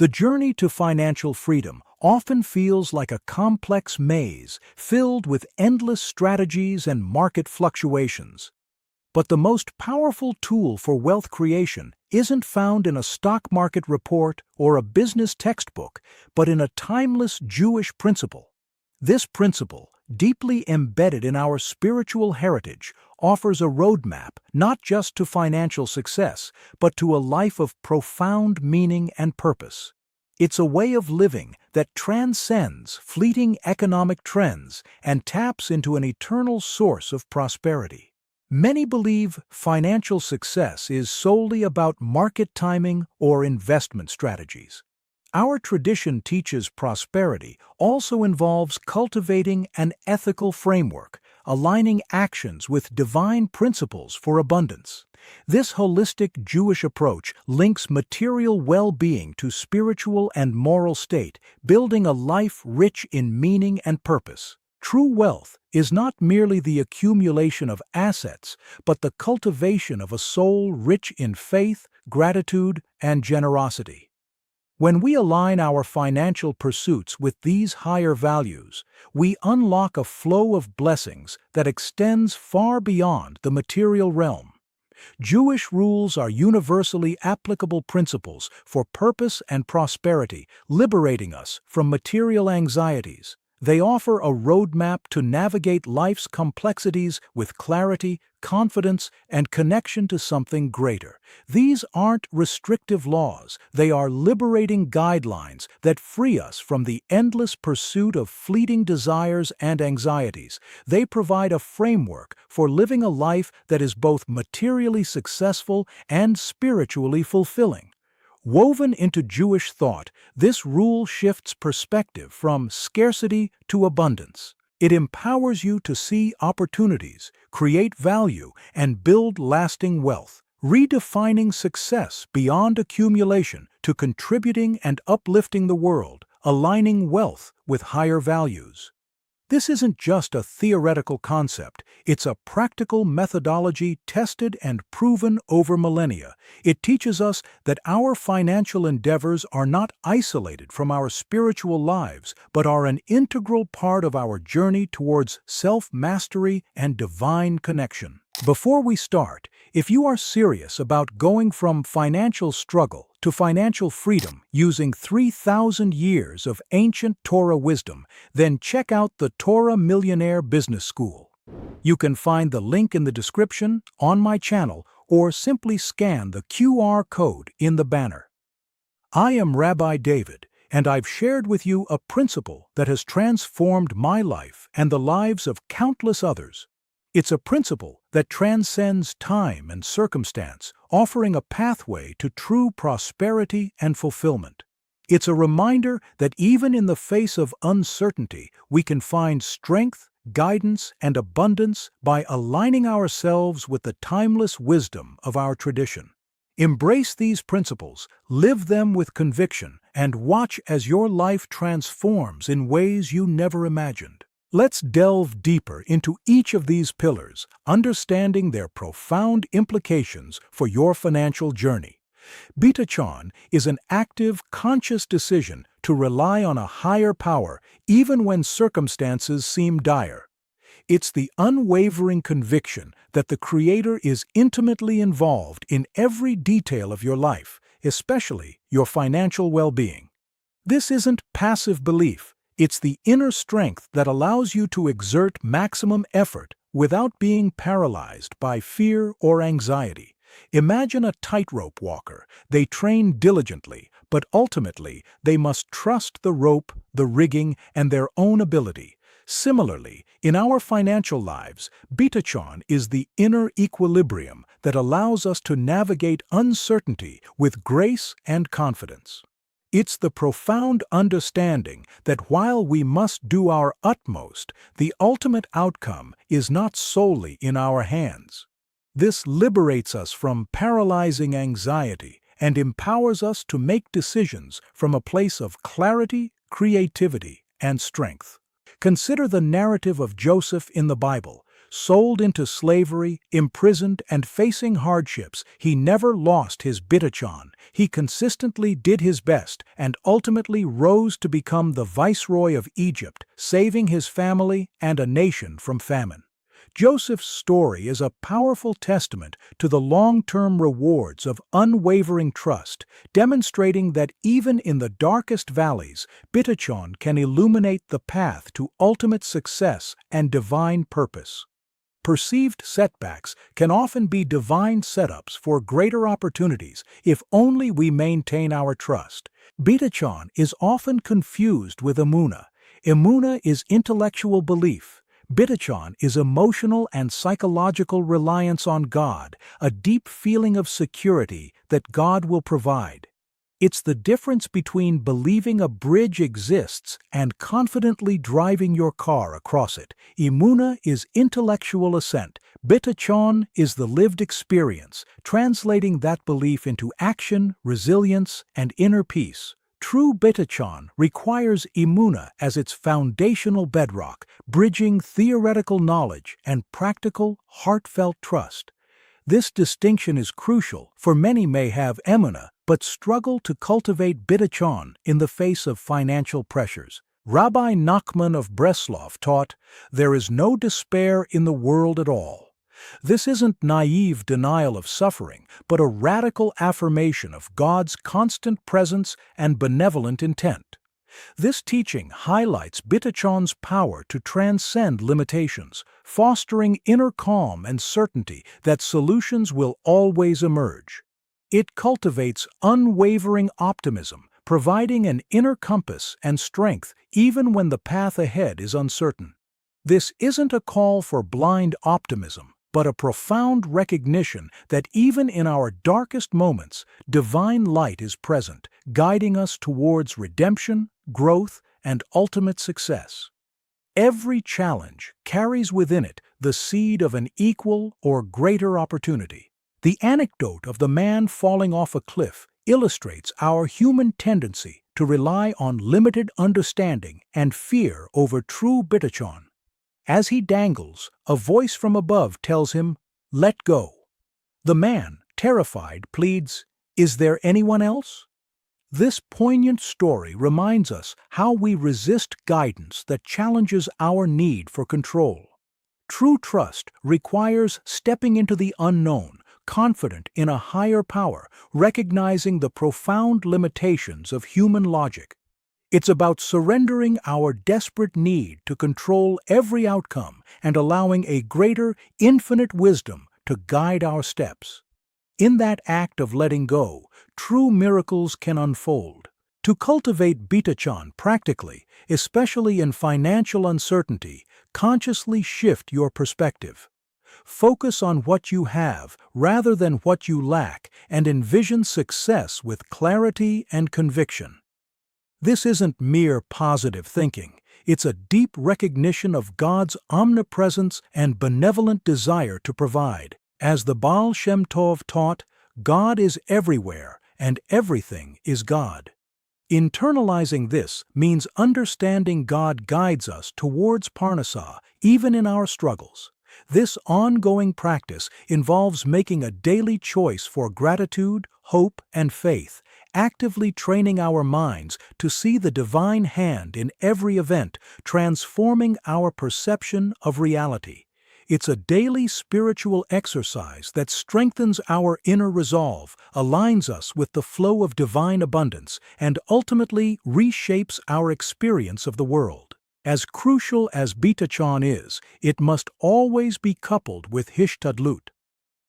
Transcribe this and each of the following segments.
The journey to financial freedom often feels like a complex maze filled with endless strategies and market fluctuations. But the most powerful tool for wealth creation isn't found in a stock market report or a business textbook, but in a timeless Jewish principle. This principle, deeply embedded in our spiritual heritage, offers a roadmap not just to financial success, but to a life of profound meaning and purpose. It's a way of living that transcends fleeting economic trends and taps into an eternal source of prosperity. Many believe financial success is solely about market timing or investment strategies. Our tradition teaches prosperity also involves cultivating an ethical framework, aligning actions with divine principles for abundance. This holistic Jewish approach links material well-being to spiritual and moral state, building a life rich in meaning and purpose. True wealth is not merely the accumulation of assets, but the cultivation of a soul rich in faith, gratitude, and generosity. When we align our financial pursuits with these higher values, we unlock a flow of blessings that extends far beyond the material realm. Jewish rules are universally applicable principles for purpose and prosperity, liberating us from material anxieties. They offer a roadmap to navigate life's complexities with clarity, confidence, and connection to something greater. These aren't restrictive laws, they are liberating guidelines that free us from the endless pursuit of fleeting desires and anxieties. They provide a framework for living a life that is both materially successful and spiritually fulfilling. Woven into Jewish thought, this rule shifts perspective from scarcity to abundance. It empowers you to see opportunities, create value, and build lasting wealth, redefining success beyond accumulation to contributing and uplifting the world, aligning wealth with higher values. This isn't just a theoretical concept, it's a practical methodology tested and proven over millennia. It teaches us that our financial endeavors are not isolated from our spiritual lives, but are an integral part of our journey towards self-mastery and divine connection. Before we start, if you are serious about going from financial struggle to financial freedom using 3,000 years of ancient Torah wisdom, then check out the Torah Millionaire Business School. You can find the link in the description, on my channel, or simply scan the QR code in the banner. I am Rabbi David, and I've shared with you a principle that has transformed my life and the lives of countless others. It's a principle that transcends time and circumstance, offering a pathway to true prosperity and fulfillment. It's a reminder that even in the face of uncertainty, we can find strength, guidance, and abundance by aligning ourselves with the timeless wisdom of our tradition. Embrace these principles, live them with conviction, and watch as your life transforms in ways you never imagined. Let's delve deeper into each of these pillars, understanding their profound implications for your financial journey. Bitachon is an active, conscious decision to rely on a higher power even when circumstances seem dire. It's the unwavering conviction that the Creator is intimately involved in every detail of your life, especially your financial well-being. This isn't passive belief. It's the inner strength that allows you to exert maximum effort without being paralyzed by fear or anxiety. Imagine a tightrope walker. They train diligently, but ultimately they must trust the rope, the rigging, and their own ability. Similarly, in our financial lives, Bitachon is the inner equilibrium that allows us to navigate uncertainty with grace and confidence. It's the profound understanding that while we must do our utmost, the ultimate outcome is not solely in our hands. This liberates us from paralyzing anxiety and empowers us to make decisions from a place of clarity, creativity, and strength. Consider the narrative of Joseph in the Bible. Sold into slavery, imprisoned, and facing hardships, he never lost his bitachon. He consistently did his best and ultimately rose to become the viceroy of Egypt, saving his family and a nation from famine. Joseph's story is a powerful testament to the long-term rewards of unwavering trust, demonstrating that even in the darkest valleys, bitachon can illuminate the path to ultimate success and divine purpose. Perceived setbacks can often be divine setups for greater opportunities if only we maintain our trust. Bitachon is often confused with emuna. Emuna is intellectual belief. Bitachon is emotional and psychological reliance on God, a deep feeling of security that God will provide. It's the difference between believing a bridge exists and confidently driving your car across it. Emuna is intellectual assent. Bitachon is the lived experience, translating that belief into action, resilience, and inner peace. True bitachon requires emuna as its foundational bedrock, bridging theoretical knowledge and practical, heartfelt trust. This distinction is crucial, for many may have emuna but struggle to cultivate bitachon in the face of financial pressures. Rabbi Nachman of Breslov taught, "There is no despair in the world at all." This isn't naive denial of suffering, but a radical affirmation of God's constant presence and benevolent intent. This teaching highlights bitachon's power to transcend limitations, fostering inner calm and certainty that solutions will always emerge. It cultivates unwavering optimism, providing an inner compass and strength even when the path ahead is uncertain. This isn't a call for blind optimism, but a profound recognition that even in our darkest moments, divine light is present, guiding us towards redemption, growth, and ultimate success. Every challenge carries within it the seed of an equal or greater opportunity. The anecdote of the man falling off a cliff illustrates our human tendency to rely on limited understanding and fear over true bitachon. As he dangles, a voice from above tells him, "Let go." The man, terrified, pleads, "Is there anyone else?" This poignant story reminds us how we resist guidance that challenges our need for control. True trust requires stepping into the unknown, confident in a higher power, recognizing the profound limitations of human logic. It's about surrendering our desperate need to control every outcome and allowing a greater, infinite wisdom to guide our steps. In that act of letting go, true miracles can unfold. To cultivate bitachon practically, especially in financial uncertainty, consciously shift your perspective. Focus on what you have rather than what you lack and envision success with clarity and conviction. This isn't mere positive thinking. It's a deep recognition of God's omnipresence and benevolent desire to provide. As the Baal Shem Tov taught, God is everywhere and everything is God. Internalizing this means understanding God guides us towards Parnassah, even in our struggles. This ongoing practice involves making a daily choice for gratitude, hope, and faith, actively training our minds to see the divine hand in every event, transforming our perception of reality. It's a daily spiritual exercise that strengthens our inner resolve, aligns us with the flow of divine abundance, and ultimately reshapes our experience of the world. As crucial as bitachon is, it must always be coupled with hishtadlut.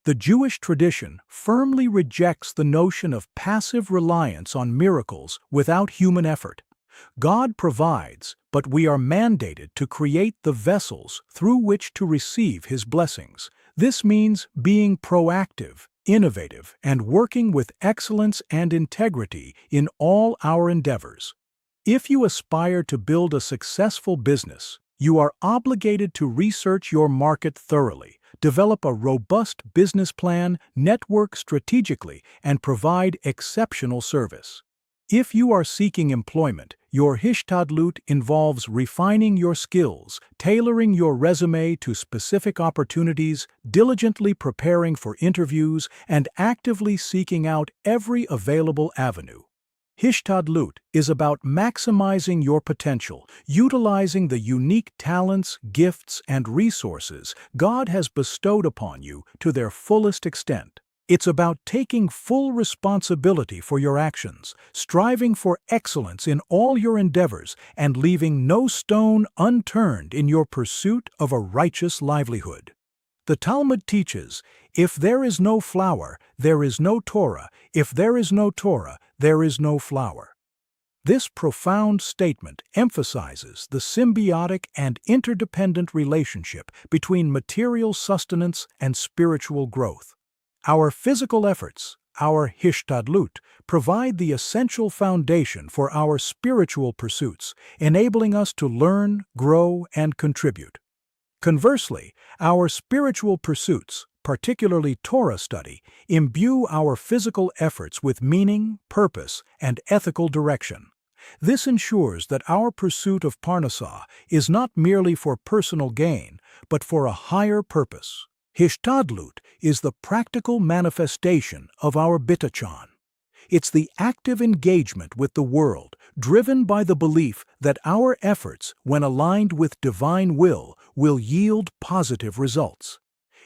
The Jewish tradition firmly rejects the notion of passive reliance on miracles without human effort. God provides, but we are mandated to create the vessels through which to receive His blessings. This means being proactive, innovative, and working with excellence and integrity in all our endeavors. If you aspire to build a successful business, you are obligated to research your market thoroughly, develop a robust business plan, network strategically, and provide exceptional service. If you are seeking employment, your hishtadlut involves refining your skills, tailoring your resume to specific opportunities, diligently preparing for interviews, and actively seeking out every available avenue. Hishtadlut is about maximizing your potential, utilizing the unique talents, gifts, and resources God has bestowed upon you to their fullest extent. It's about taking full responsibility for your actions, striving for excellence in all your endeavors, and leaving no stone unturned in your pursuit of a righteous livelihood. The Talmud teaches, if there is no flour, there is no Torah. If there is no Torah, there is no flour. This profound statement emphasizes the symbiotic and interdependent relationship between material sustenance and spiritual growth. Our physical efforts, our hishtadlut, provide the essential foundation for our spiritual pursuits, enabling us to learn, grow, and contribute. Conversely, our spiritual pursuits, particularly Torah study, imbue our physical efforts with meaning, purpose, and ethical direction. This ensures that our pursuit of parnassah is not merely for personal gain, but for a higher purpose. Hishtadlut is the practical manifestation of our bitachon. It's the active engagement with the world, driven by the belief that our efforts, when aligned with divine will yield positive results.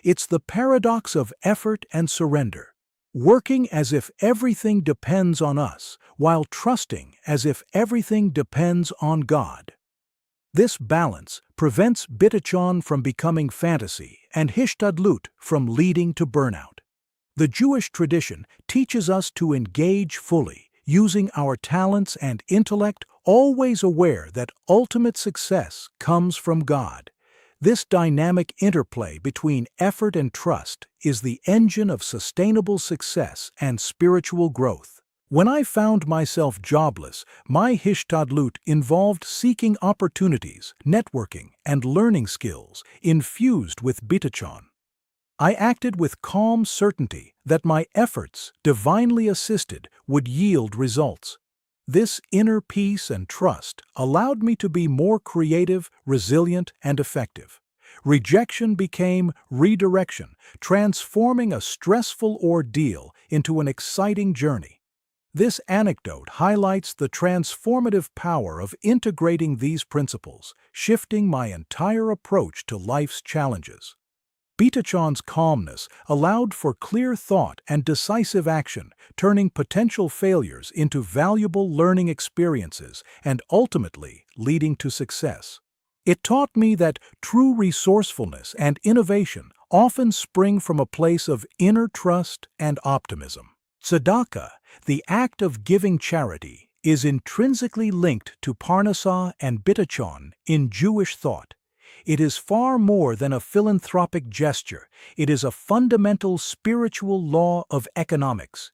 It's the paradox of effort and surrender, working as if everything depends on us, while trusting as if everything depends on God. This balance prevents bitachon from becoming fantasy and hishtadlut from leading to burnout. The Jewish tradition teaches us to engage fully, using our talents and intellect, always aware that ultimate success comes from God. This dynamic interplay between effort and trust is the engine of sustainable success and spiritual growth. When I found myself jobless, my hishtadlut involved seeking opportunities, networking, and learning skills infused with bitachon. I acted with calm certainty that my efforts, divinely assisted, would yield results. This inner peace and trust allowed me to be more creative, resilient, and effective. Rejection became redirection, transforming a stressful ordeal into an exciting journey. This anecdote highlights the transformative power of integrating these principles, shifting my entire approach to life's challenges. Bitachon's calmness allowed for clear thought and decisive action, turning potential failures into valuable learning experiences and ultimately leading to success. It taught me that true resourcefulness and innovation often spring from a place of inner trust and optimism. Tzedakah, the act of giving charity, is intrinsically linked to parnassah and bitachon in Jewish thought. It is far more than a philanthropic gesture. It is a fundamental spiritual law of economics.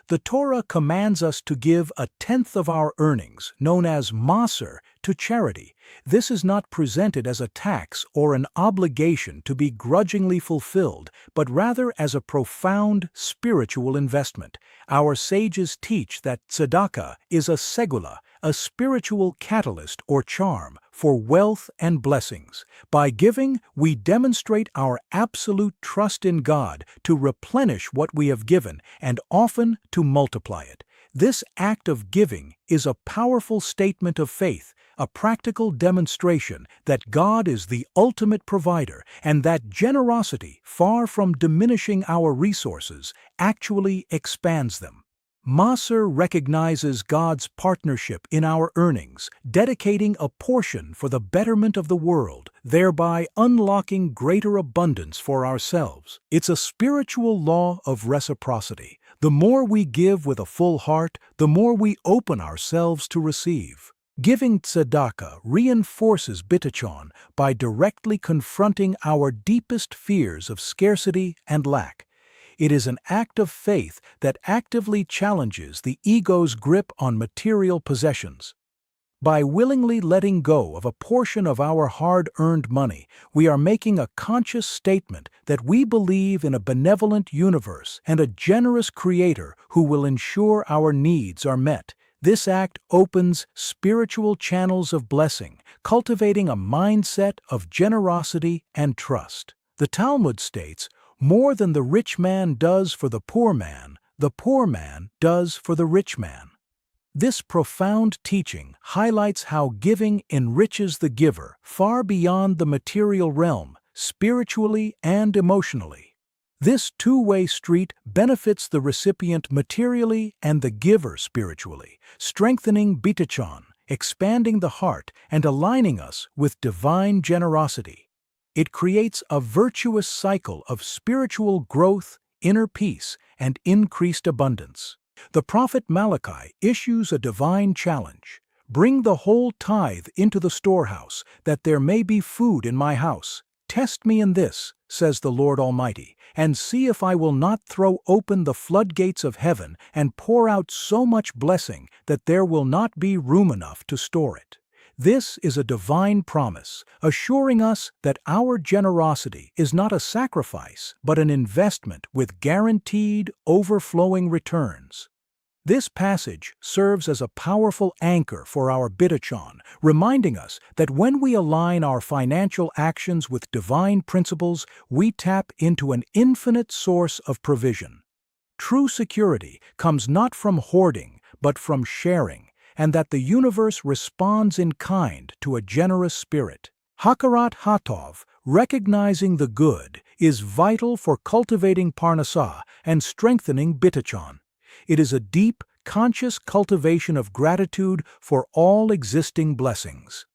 The Torah commands us to give a tenth of our earnings, known as maser, to charity. This is not presented as a tax or an obligation to be grudgingly fulfilled, but rather as a profound spiritual investment. Our sages teach that tzedakah is a segula, a spiritual catalyst or charm for wealth and blessings. By giving, we demonstrate our absolute trust in God to replenish what we have given and often to multiply it. This act of giving is a powerful statement of faith, a practical demonstration that God is the ultimate provider and that generosity, far from diminishing our resources, actually expands them. Maser recognizes God's partnership in our earnings, dedicating a portion for the betterment of the world, thereby unlocking greater abundance for ourselves. It's a spiritual law of reciprocity. The more we give with a full heart, the more we open ourselves to receive. Giving tzedakah reinforces bitachon by directly confronting our deepest fears of scarcity and lack. It is an act of faith that actively challenges the ego's grip on material possessions. By willingly letting go of a portion of our hard-earned money, we are making a conscious statement that we believe in a benevolent universe and a generous creator who will ensure our needs are met. This act opens spiritual channels of blessing, cultivating a mindset of generosity and trust. The Talmud states, "More than the rich man does for the poor man does for the rich man." This profound teaching highlights how giving enriches the giver far beyond the material realm, spiritually and emotionally. This two-way street benefits the recipient materially and the giver spiritually, strengthening bitachon, expanding the heart, and aligning us with divine generosity. It creates a virtuous cycle of spiritual growth, inner peace, and increased abundance. The prophet Malachi issues a divine challenge. "Bring the whole tithe into the storehouse, that there may be food in my house. Test me in this, says the Lord Almighty, and see if I will not throw open the floodgates of heaven and pour out so much blessing that there will not be room enough to store it." This is a divine promise, assuring us that our generosity is not a sacrifice, but an investment with guaranteed, overflowing returns. This passage serves as a powerful anchor for our bitachon, reminding us that when we align our financial actions with divine principles, we tap into an infinite source of provision. True security comes not from hoarding, but from sharing, and that the universe responds in kind to a generous spirit. Hakarat Hatov, recognizing the good, is vital for cultivating parnassah and strengthening bitachon. It is a deep, conscious cultivation of gratitude for all existing blessings.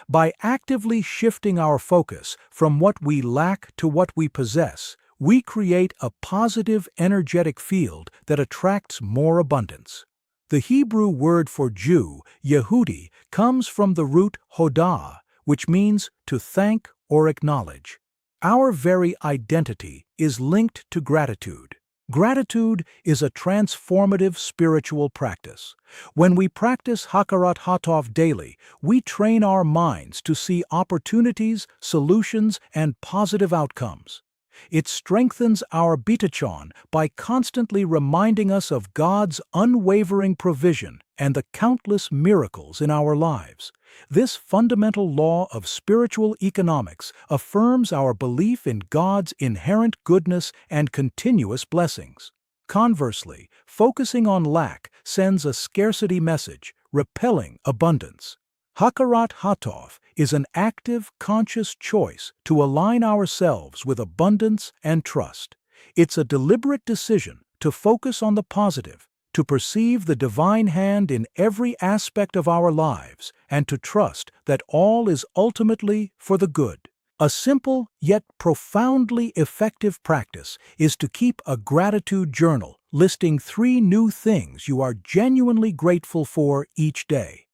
By actively shifting our focus from what we lack to what we possess, we create a positive energetic field that attracts more abundance. The Hebrew word for Jew, Yehudi, comes from the root hodah, which means to thank or acknowledge. Our very identity is linked to gratitude. Gratitude is a transformative spiritual practice. When we practice Hakarat Hatov daily, we train our minds to see opportunities, solutions, and positive outcomes. It strengthens our bitachon by constantly reminding us of God's unwavering provision and the countless miracles in our lives. This fundamental law of spiritual economics affirms our belief in God's inherent goodness and continuous blessings. Conversely, focusing on lack sends a scarcity message, repelling abundance. Hakarat Hatov is an active, conscious choice to align ourselves with abundance and trust. It's a deliberate decision to focus on the positive, to perceive the divine hand in every aspect of our lives, and to trust that all is ultimately for the good. A simple yet profoundly effective practice is to keep a gratitude journal listing 3 new things you are genuinely grateful for each day.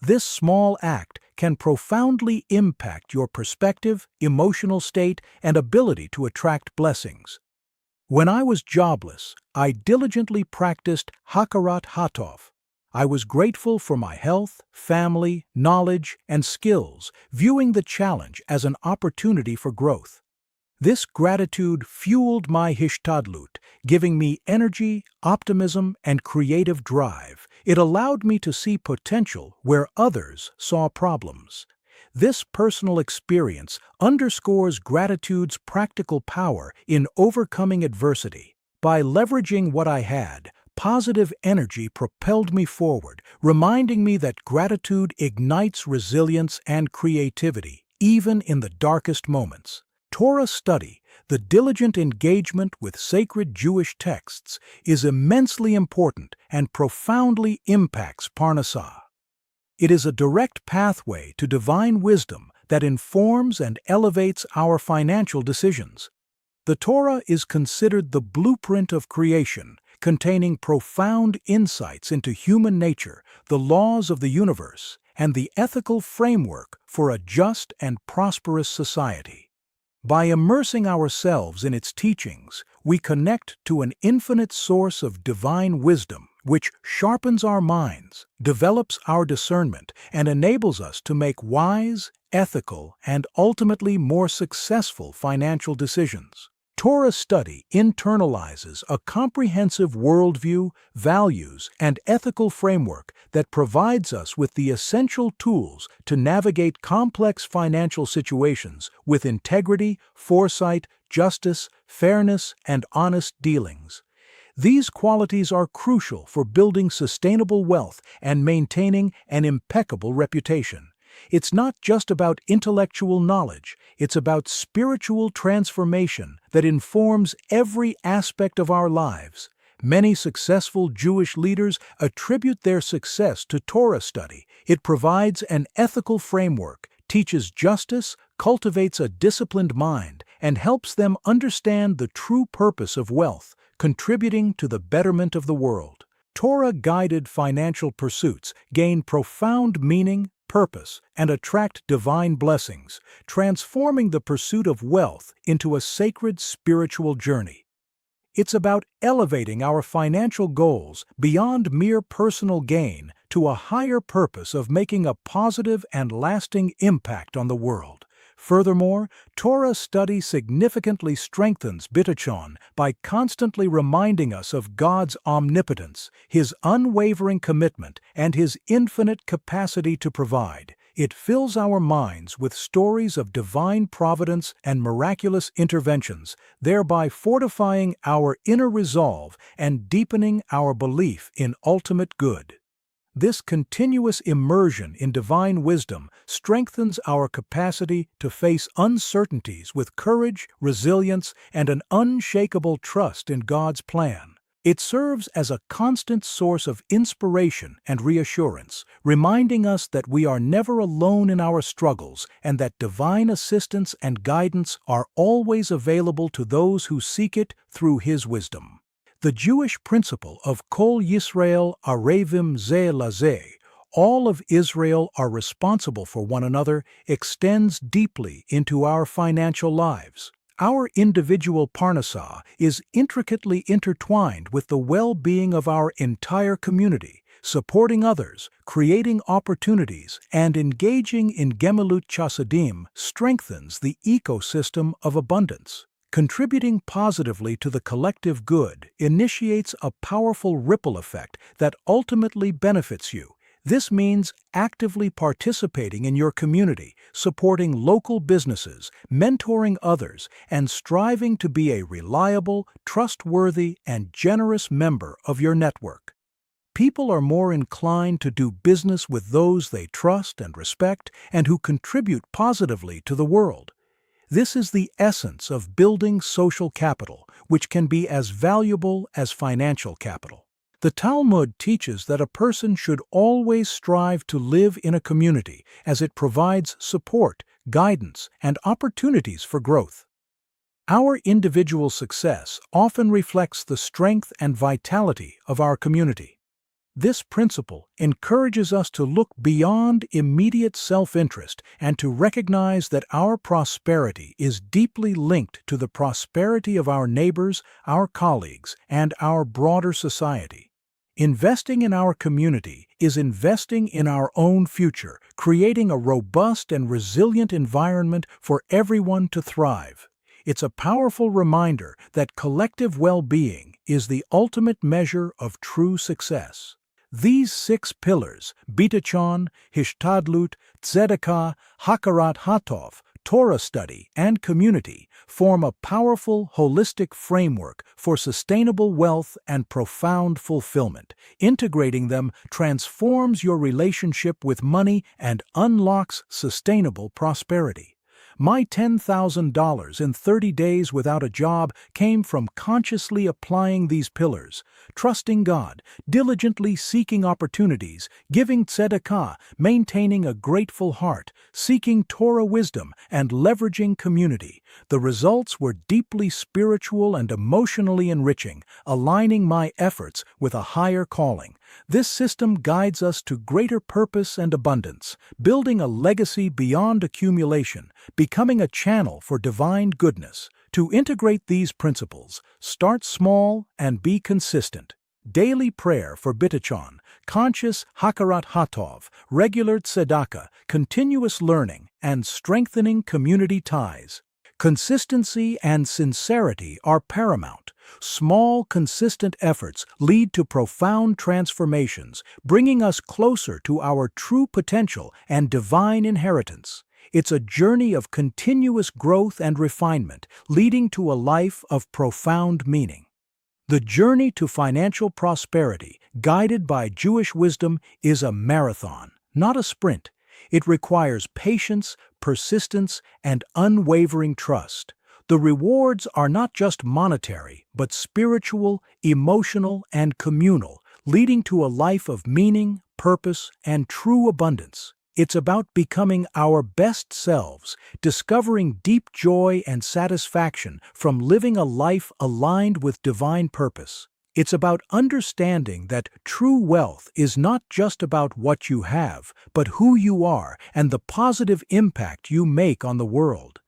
This small act can profoundly impact your perspective, emotional state, and ability to attract blessings. When I was jobless, I diligently practiced Hakarat Hatov. I was grateful for my health, family, knowledge, and skills, viewing the challenge as an opportunity for growth. This gratitude fueled my hishtadlut, giving me energy, optimism, and creative drive. It allowed me to see potential where others saw problems. This personal experience underscores gratitude's practical power in overcoming adversity. By leveraging what I had, positive energy propelled me forward, reminding me that gratitude ignites resilience and creativity, even in the darkest moments. Torah study, the diligent engagement with sacred Jewish texts, is immensely important and profoundly impacts parnassah. It is a direct pathway to divine wisdom that informs and elevates our financial decisions. The Torah is considered the blueprint of creation, containing profound insights into human nature, the laws of the universe, and the ethical framework for a just and prosperous society. By immersing ourselves in its teachings, we connect to an infinite source of divine wisdom, which sharpens our minds, develops our discernment, and enables us to make wise, ethical, and ultimately more successful financial decisions. Torah study internalizes a comprehensive worldview, values, and ethical framework that provides us with the essential tools to navigate complex financial situations with integrity, foresight, justice, fairness, and honest dealings. These qualities are crucial for building sustainable wealth and maintaining an impeccable reputation. It's not just about intellectual knowledge, it's about spiritual transformation that informs every aspect of our lives. Many successful Jewish leaders attribute their success to Torah study. It provides an ethical framework, teaches justice, cultivates a disciplined mind, and helps them understand the true purpose of wealth, contributing to the betterment of the world. Torah-guided financial pursuits gain profound meaning, purpose, and attract divine blessings, transforming the pursuit of wealth into a sacred spiritual journey. It's about elevating our financial goals beyond mere personal gain to a higher purpose of making a positive and lasting impact on the world. Furthermore, Torah study significantly strengthens bitachon by constantly reminding us of God's omnipotence, His unwavering commitment, and His infinite capacity to provide. It fills our minds with stories of divine providence and miraculous interventions, thereby fortifying our inner resolve and deepening our belief in ultimate good. This continuous immersion in divine wisdom strengthens our capacity to face uncertainties with courage, resilience, and an unshakable trust in God's plan. It serves as a constant source of inspiration and reassurance, reminding us that we are never alone in our struggles and that divine assistance and guidance are always available to those who seek it through His wisdom. The Jewish principle of Kol Yisrael Arevim Zeh Lazeh, all of Israel are responsible for one another, extends deeply into our financial lives. Our individual parnassah is intricately intertwined with the well-being of our entire community. Supporting others, creating opportunities, and engaging in Gemilut Chasadim strengthens the ecosystem of abundance. Contributing positively to the collective good initiates a powerful ripple effect that ultimately benefits you. This means actively participating in your community, supporting local businesses, mentoring others, and striving to be a reliable, trustworthy, and generous member of your network. People are more inclined to do business with those they trust and respect and who contribute positively to the world. This is the essence of building social capital, which can be as valuable as financial capital. The Talmud teaches that a person should always strive to live in a community as it provides support, guidance, and opportunities for growth. Our individual success often reflects the strength and vitality of our community. This principle encourages us to look beyond immediate self-interest and to recognize that our prosperity is deeply linked to the prosperity of our neighbors, our colleagues, and our broader society. Investing in our community is investing in our own future, creating a robust and resilient environment for everyone to thrive. It's a powerful reminder that collective well-being is the ultimate measure of true success. These 6 pillars, bitachon, hishtadlut, tzedakah, hakarat hatov, Torah study, and community, form a powerful, holistic framework for sustainable wealth and profound fulfillment. Integrating them transforms your relationship with money and unlocks sustainable prosperity. My $10,000 in 30 days without a job came from consciously applying these pillars, trusting God, diligently seeking opportunities, giving tzedakah, maintaining a grateful heart, seeking Torah wisdom, and leveraging community. The results were deeply spiritual and emotionally enriching, aligning my efforts with a higher calling. This system guides us to greater purpose and abundance, building a legacy beyond accumulation, becoming a channel for divine goodness. To integrate these principles, start small and be consistent. Daily prayer for bitachon, conscious hakarat hatov, regular tzedakah, continuous learning, and strengthening community ties. Consistency and sincerity are paramount. Small, consistent efforts lead to profound transformations, bringing us closer to our true potential and divine inheritance. It's a journey of continuous growth and refinement, leading to a life of profound meaning. The journey to financial prosperity, guided by Jewish wisdom, is a marathon, not a sprint. It requires patience, persistence, and unwavering trust. The rewards are not just monetary, but spiritual, emotional, and communal, leading to a life of meaning, purpose, and true abundance. It's about becoming our best selves, discovering deep joy and satisfaction from living a life aligned with divine purpose. It's about understanding that true wealth is not just about what you have, but who you are and the positive impact you make on the world.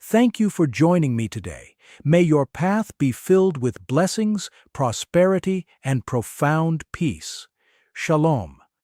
Thank you for joining me today. May your path be filled with blessings, prosperity, and profound peace. Shalom.